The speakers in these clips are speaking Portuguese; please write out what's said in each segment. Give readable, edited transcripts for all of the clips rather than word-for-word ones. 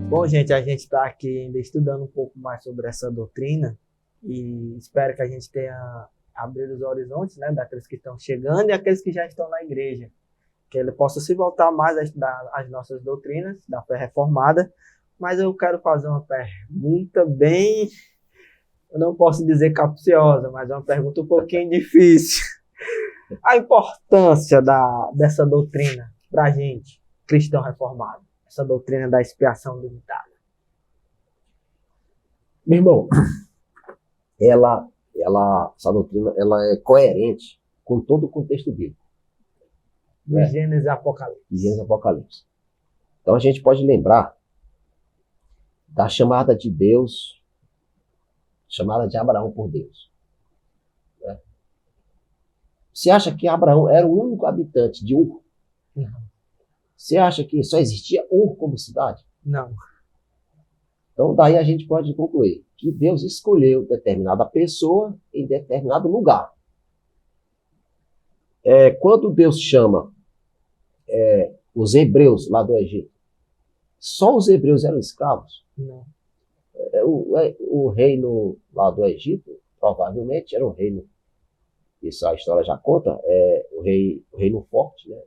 Bom, gente, a gente está aqui ainda estudando um pouco mais sobre essa doutrina e espero que a gente tenha abrido os horizontes, né, daqueles que estão chegando e aqueles que já estão na igreja, que ele possa se voltar mais a estudar as nossas doutrinas da fé reformada. Mas eu quero fazer uma pergunta bem, eu não posso dizer capciosa, mas é uma pergunta um pouquinho difícil. A importância dessa doutrina para a gente, cristão reformado, essa doutrina da expiação limitada. Meu irmão, essa doutrina, ela é coerente com todo o contexto bíblico, Do né? Gênesis e Apocalipse. E Gênesis e Apocalipse. Então a gente pode lembrar da chamada de Deus, chamada de Abraão por Deus, né? Você acha que Abraão era o único habitante de Ur? Não. Você acha que só existia Ur como cidade? Não. Então daí a gente pode concluir que Deus escolheu determinada pessoa em determinado lugar. Quando Deus chama os hebreus lá do Egito, só os hebreus eram escravos. Não. O reino lá do Egito, provavelmente, era um reino, isso a história já conta, o reino forte, né?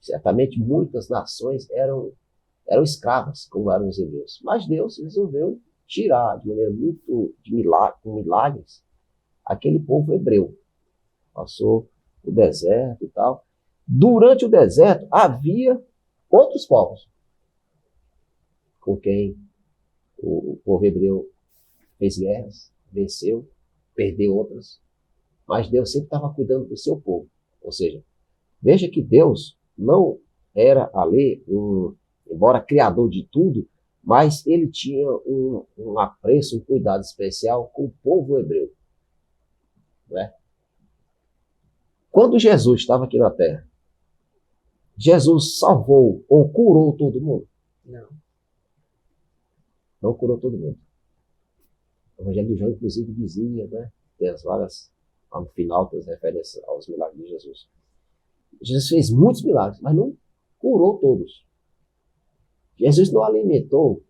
Certamente muitas nações eram escravas, como eram os hebreus. Mas Deus resolveu tirar de maneira muito com milagres aquele povo hebreu. Passou o deserto e tal. Durante o deserto havia outros povos com quem o povo hebreu fez guerras, venceu, perdeu outras, mas Deus sempre estava cuidando do seu povo. Ou seja, veja que Deus não era ali, embora criador de tudo, mas ele tinha um apreço, um cuidado especial com o povo hebreu, né? Quando Jesus estava aqui na Terra, Jesus salvou ou curou todo mundo? Não. Não curou todo mundo. O Evangelho de João, inclusive, dizia, né? Tem as várias, lá no final, tem as referências aos milagres de Jesus. Jesus fez muitos milagres, mas não curou todos. Jesus não alimentou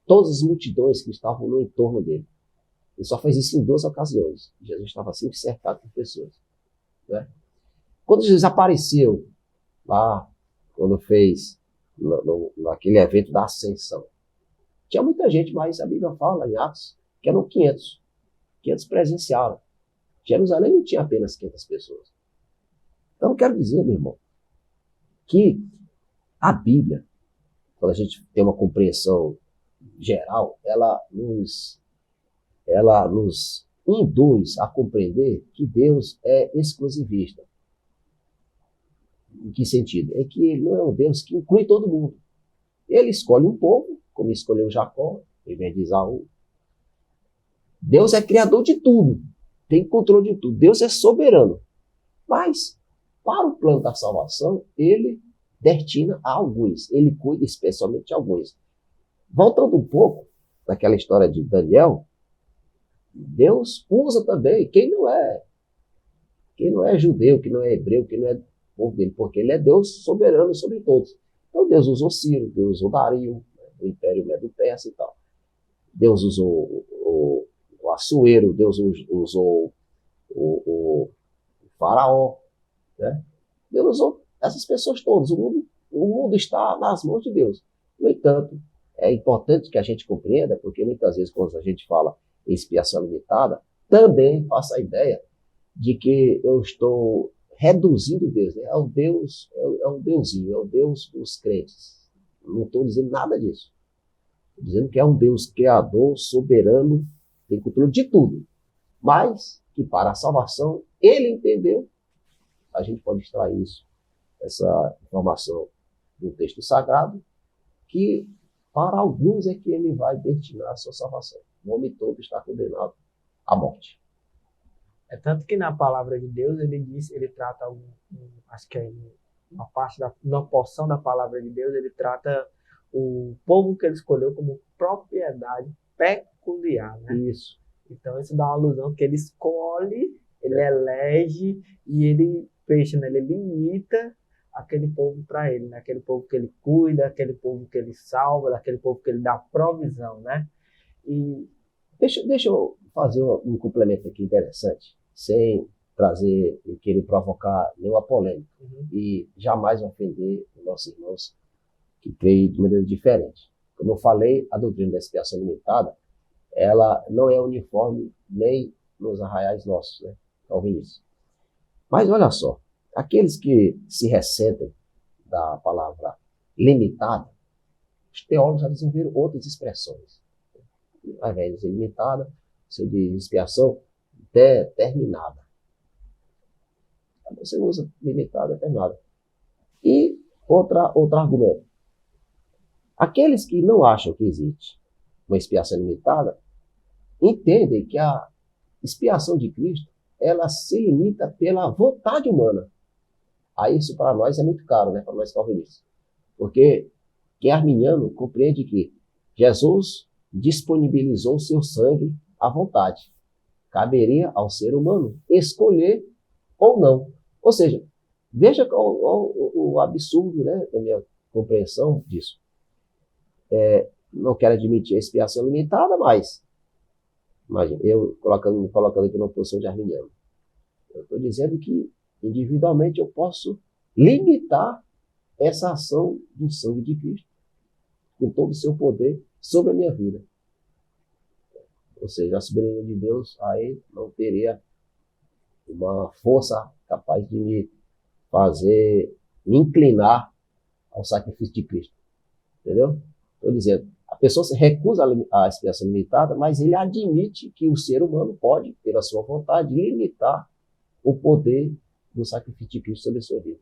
todas as multidões que estavam no entorno dele. Ele só fez isso em 2 ocasiões. Jesus estava sempre cercado por pessoas, né? Quando Jesus apareceu lá, quando fez naquele evento da Ascensão, tinha muita gente, mas a Bíblia fala em Atos que eram 500. 500 presenciaram. Jerusalém não tinha apenas 500 pessoas. Então eu quero dizer, meu irmão, que a Bíblia, quando a gente tem uma compreensão geral, ela nos induz a compreender que Deus é exclusivista. Em que sentido? É que ele não é um Deus que inclui todo mundo. Ele escolhe um povo, como escolheu Jacó, em vez de Esaú. Deus é criador de tudo, tem controle de tudo. Deus é soberano. Mas, para o plano da salvação, ele destina a alguns. Ele cuida especialmente de alguns. Voltando um pouco naquela história de Daniel, Deus usa também quem não é judeu, que não é hebreu, que não é povo dele, porque ele é Deus soberano sobre todos. Então Deus usou Ciro, Deus usou Dario, do Império Medo-Persa e tal. Deus usou o Assuero, Deus usou o Faraó, né? Deus usou essas pessoas todas. O mundo está nas mãos de Deus. No entanto, é importante que a gente compreenda, porque muitas vezes quando a gente fala em expiação limitada, também passa a ideia de que eu estou reduzindo Deus, né? É um Deus, é um deusinho, é o Deus dos crentes. Não estou dizendo nada disso. Estou dizendo que é um Deus criador, soberano, tem controle de tudo. Mas que para a salvação, ele entendeu, a gente pode extrair isso, essa informação do texto sagrado, que para alguns é que ele vai destinar a sua salvação. O homem todo está condenado à morte. É tanto que na palavra de Deus ele diz, ele trata acho que é uma porção da palavra de Deus, ele trata o povo que ele escolheu como propriedade peculiar, né? Isso. Então isso dá uma alusão que ele escolhe, ele elege e ele fecha, né? Ele limita aquele povo para ele, né? Aquele povo que ele cuida, aquele povo que ele salva, aquele povo que ele dá provisão, né? E Deixa eu fazer um complemento aqui interessante, sem trazer e querer provocar nenhuma polêmica e jamais ofender os nossos irmãos que creem de maneira diferente. Como eu falei, a doutrina da expiação limitada, ela não é uniforme nem nos arraiais nossos, né, calvinistas. Mas olha só, aqueles que se ressentem da palavra limitada, os teólogos já desenvolveram outras expressões. Ao invés de ser limitada, você diz expiação determinada. Você usa limitada, determinada. E outro argumento. Aqueles que não acham que existe uma expiação limitada, entendem que a expiação de Cristo, ela se limita pela vontade humana. Aí isso para nós é muito caro, né? Para nós calvinistas. Porque quem é arminiano compreende que Jesus disponibilizou seu sangue à vontade. Caberia ao ser humano escolher ou não. Ou seja, veja o absurdo, né, da minha compreensão disso. Não quero admitir a expiação limitada, mas imagina, eu colocando aqui numa posição de arminiano. Eu estou dizendo que individualmente eu posso limitar essa ação do sangue de Cristo com todo o seu poder sobre a minha vida. Ou seja, a soberania de Deus aí não teria uma força capaz de me inclinar ao sacrifício de Cristo. Entendeu? Estou dizendo, a pessoa se recusa a expiação limitada, mas ele admite que o ser humano pode, pela sua vontade, limitar o poder do sacrifício de Cristo sobre a sua vida.